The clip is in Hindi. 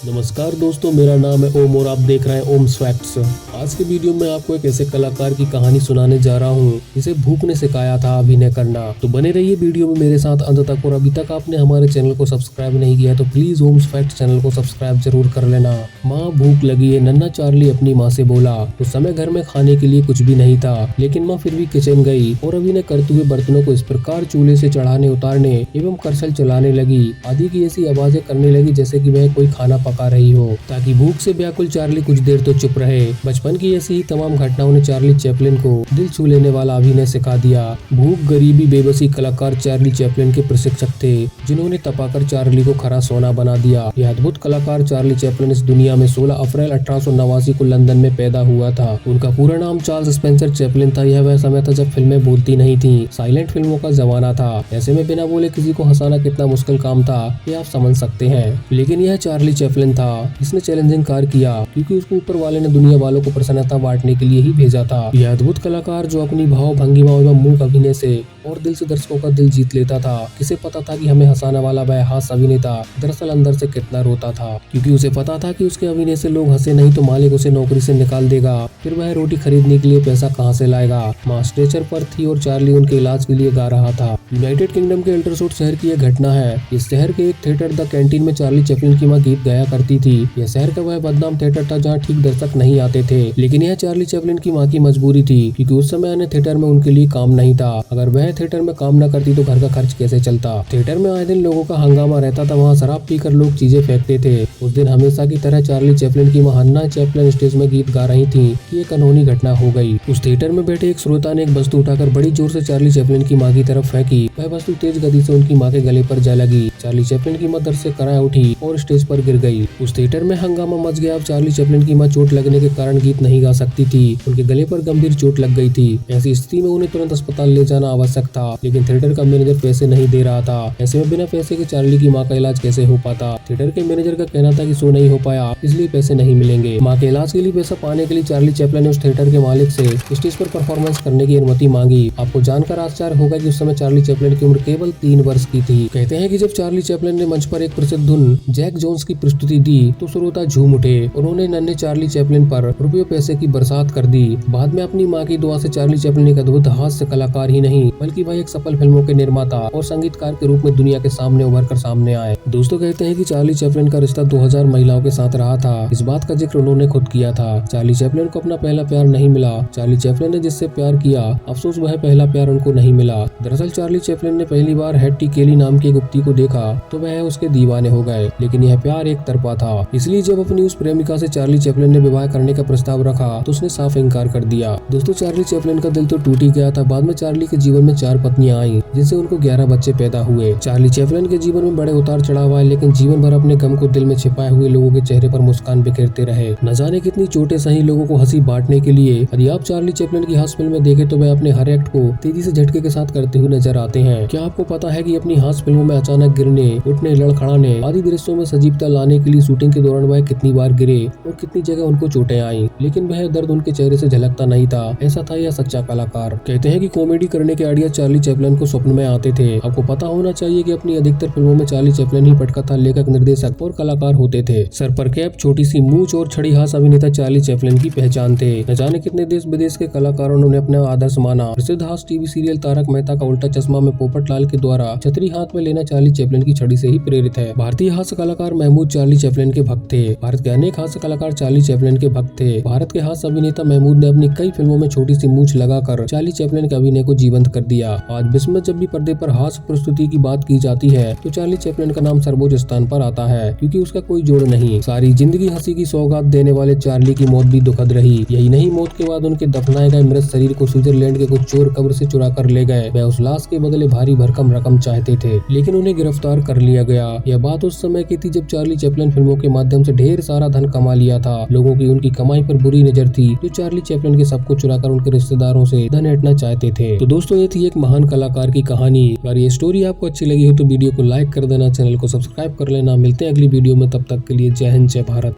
नमस्कार दोस्तों, मेरा नाम है ओम और आप देख रहे हैं ओम्स फैक्ट्स। आज के वीडियो में आपको एक ऐसे कलाकार की कहानी सुनाने जा रहा हूँ जिसे भूख ने सिखाया था अभिनय करना। तो बने रहिए वीडियो में मेरे साथ अंत तक। और अभी तक आपने हमारे चैनल को सब्सक्राइब नहीं किया तो प्लीज ओम्स फैक्ट्स चैनल को सब्सक्राइब जरूर कर लेना। माँ भूख लगी है, नन्हा चार्ली अपनी माँ से बोला। उस समय घर में खाने के लिए कुछ भी नहीं था, लेकिन माँ फिर भी किचन गई और अभिनय करते हुए बर्तनों को इस प्रकार चूल्हे से चढ़ाने उतारने एवं करछल चलाने लगी। आदि की ऐसी आवाजें करने लगी जैसे कि वह कोई खाना पका रही हो, ताकि भूख से व्याकुल चार्ली कुछ देर तो चुप रहे। बचपन की ऐसी ही तमाम घटनाओं ने चार्ली चैपलिन को दिल छू लेने वाला अभिनय सिखा दिया। भूख, गरीबी, बेबसी कलाकार चार्ली चैपलिन के प्रशिक्षक थे, जिन्होंने तपाकर चार्ली को खरा सोना बना दिया। यह अद्भुत कलाकार चार्ली चैपलिन इस दुनिया में 16 अप्रैल 1889 को लंदन में पैदा हुआ था। उनका पूरा नाम चार्ल्स स्पेंसर चैपलिन था। यह वह समय था जब फिल्में बोलती नहीं थी, साइलेंट फिल्मों का जमाना था। ऐसे में बिना बोले किसी को हंसाना कितना मुश्किल काम था, ये आप समझ सकते हैं। लेकिन यह चार्ली चैपलिन था जिसने चैलेंजिंग कार्य किया, क्योंकि उसको ऊपर वाले ने दुनिया वालों को प्रसन्नता बांटने के लिए ही भेजा था। यह अद्भुत कलाकार जो अपनी भाव भंगिमाओं एवं मूक अभिनय से और दिल से दर्शकों का दिल जीत लेता था। किसे पता था कि हमें हंसाने वाला वह हास्य अभिनेता दरअसल अंदर से कितना रोता था, क्योंकि उसे पता था कि उसके अभिनय से लोग हंसे नहीं तो मालिक उसे नौकरी से निकाल देगा। फिर वह रोटी खरीदने के लिए पैसा कहाँ से लाएगा। माँ स्ट्रेचर पर थी और चार्ली उनके इलाज के लिए गा रहा था। यूनाइटेड किंगडम के एल्डरशोट शहर की यह घटना है। इस शहर के एक थिएटर द कैंटीन में चार्ली चैपलिन की माँ गीत गाया करती थी। यह शहर का वह बदनाम थिएटर था जहाँ ठीक दर्शक नहीं आते थे, लेकिन यह चार्ली चैपलिन की माँ की मजबूरी थी, क्योंकि उस समय अन्य थिएटर में उनके लिए काम नहीं था। अगर वह थिएटर में काम न करती तो घर का खर्च कैसे चलता। थिएटर में आए दिन लोगों का हंगामा रहता था। वहाँ शराब पीकर लोग चीजें फेंकते थे। उस दिन हमेशा की तरह चार्ली चैपलिन की माँ हन्ना चैपलिन स्टेज में गीत गा रही थी कि एक अनहोनी घटना हो गई। उस थिएटर में बैठे एक श्रोता ने एक वस्तु उठाकर बड़ी जोर से चार्ली चैपलिन की माँ की तरफ फेंकी। वह वस्तु तेज गति से उनकी माँ के गले पर जा लगी। चार्ली चैपलिन की माँ दर्द से कराह उठी और स्टेज पर गिर गई। उस थिएटर में हंगामा मच गया। अब चार्ली चैपलिन की माँ चोट लगने के कारण गीत नहीं गा सकती थी। उनके गले पर गंभीर चोट लग गई थी। ऐसी स्थिति में उन्हें तुरंत अस्पताल ले जाना आवश्यक था, लेकिन थिएटर का मैनेजर पैसे नहीं दे रहा था। ऐसे में बिना पैसे के चार्ली की माँ का इलाज कैसे हो पाता। थिएटर के मैनेजर का कहना था कि शो नहीं हो पाया, इसलिए पैसे नहीं मिलेंगे। माँ के इलाज के लिए पैसा पाने के लिए चार्ली चैपलिन ने उस थिएटर के मालिक से स्टेज पर परफॉर्मेंस करने की अनुमति मांगी। आपको जानकर आश्चर्य होगा कि उस समय चार्ली चैपलिन की उम्र केवल 3 वर्ष की थी। कहते हैं कि जब चार्ली चैपलिन ने मंच पर एक प्रसिद्ध धुन जैक जोन्स की प्रस्तुति दी तो श्रोता झूम उठे। उन्होंने नन्हे चार्ली चैपलिन पर रुपये पैसे की बरसात कर दी। बाद में अपनी माँ की दुआ से चार्ली चैपलिन एक अद्भुत हास्य कलाकार ही नहीं, बल्कि वह एक सफल फिल्मों के निर्माता और संगीतकार के रूप में दुनिया के सामने उभर कर सामने आए। दोस्तों कहते हैं कि चार्ली चैपलिन का रिश्ता 2000 महिलाओं के साथ रहा था। इस बात का जिक्र उन्होंने खुद किया था। चार्ली चैपलिन को अपना पहला प्यार नहीं मिला। चार्ली चैपलिन ने जिससे प्यार किया, अफसोस वह पहला प्यार उनको नहीं मिला। दरअसल चार्ली चैपलिन ने पहली बार हैट्टी केली नाम की एक युवती को देखा तो वह उसके दीवाने हो गए, लेकिन यह प्यार एक तरफा था। इसलिए जब अपनी उस प्रेमिका से चार्ली चैपलिन ने विवाह करने का प्रस्ताव रखा तो उसने साफ इनकार कर दिया। दोस्तों चार्ली चैपलिन का दिल तो टूट ही गया था। बाद में चार्ली के जीवन में 4 पत्नियां आईं, जिनसे उनको 11 बच्चे पैदा हुए। चार्ली चैपलिन के जीवन में बड़े उतार चढ़ाव आए, लेकिन जीवन भर अपने गम को दिल में छिपाए हुए लोगों के चेहरे पर मुस्कान बिखेरते रहे। न जाने कितनी चोटें सही लोगों को हंसी बांटने के लिए। यदि आप चार्ली चैपलिन की हास्य फिल्म में देखें तो वह अपने हर एक्ट को तेजी से झटके के साथ करते हुए नजर आते हैं। क्या आपको पता है कि अपनी हास्य फिल्मों में अचानक गिरने, उठने, लड़खड़ाने आदि दृश्यों में सजीवता लाने के लिए शूटिंग के दौरान वह कितनी बार गिरे और कितनी जगह उनको चोटें आई, लेकिन वह दर्द उनके चेहरे से झलकता नहीं था। ऐसा था यह सच्चा कलाकार। कहते हैं कि कॉमेडी करने के आइडिया चार्ली चैपलिन को स्वप्न में आते थे। आपको पता होना चाहिए कि अपनी अधिकतर फिल्मों में चार्ली चैपलिन ही पटकथा, लेखक, निर्देशक और कलाकार होते थे। सर पर कैप, छोटी सी मूंछ और छड़ी हाथ अभिनेता चार्ली चैपलिन की पहचान थे। न जाने कितने देश विदेश के कलाकारों ने अपना आदर्श माना। प्रसिद्ध हास्य टीवी सीरियल तारक मेहता का उल्टा चश्मा में पोपटलाल के द्वारा छतरी हाथ में लेना चार्ली चैपलिन की छड़ी से ही प्रेरित है। भारतीय हास्य कलाकार महमूद चार्ली चैपलिन के भक्त थे। भारत के अनेक हास्य कलाकार चार्ली चैपलिन के भक्त थे। भारत के हास्य अभिनेता महमूद ने अपनी कई फिल्मों में छोटी सी मूंछ लगाकर चार्ली चैपलिन के अभिनय को जीवंत कर दिया। आज विश्व में जब भी पर्दे पर हास्य प्रस्तुति की बात की जाती है तो चार्ली चैपलिन का नाम सर्वोच्च स्थान पर आता है, क्योंकि उसका कोई जोड़ नहीं। सारी जिंदगी हंसी की सौगात देने वाले चार्ली की मौत भी दुखद रही। यही नहीं, मौत के बाद उनके दफनाए गए मृत शरीर को स्विट्जरलैंड के कुछ चोर कब्र से चुरा कर ले गए। वह उस लाश के बदले भारी भरकम रकम चाहते थे, लेकिन उन्हें गिरफ्तार कर लिया गया। यह बात उस समय की थी जब चार्ली चैपलिन फिल्मों के माध्यम से ढेर सारा धन कमा लिया था। लोगों की उनकी कमाई पर बुरी नजर थी, जो चार्ली चैपलिन के सबको चुराकर उनके रिश्तेदारों से धन ऐंठना चाहते थे। तो दोस्तों ये थी एक महान कलाकार की कहानी। अगर ये स्टोरी आपको अच्छी लगी हो तो वीडियो को लाइक कर देना, चैनल को सब्सक्राइब कर लेना। मिलते हैं अगली वीडियो में, तब तक के लिए जय हिंद, जय भारत।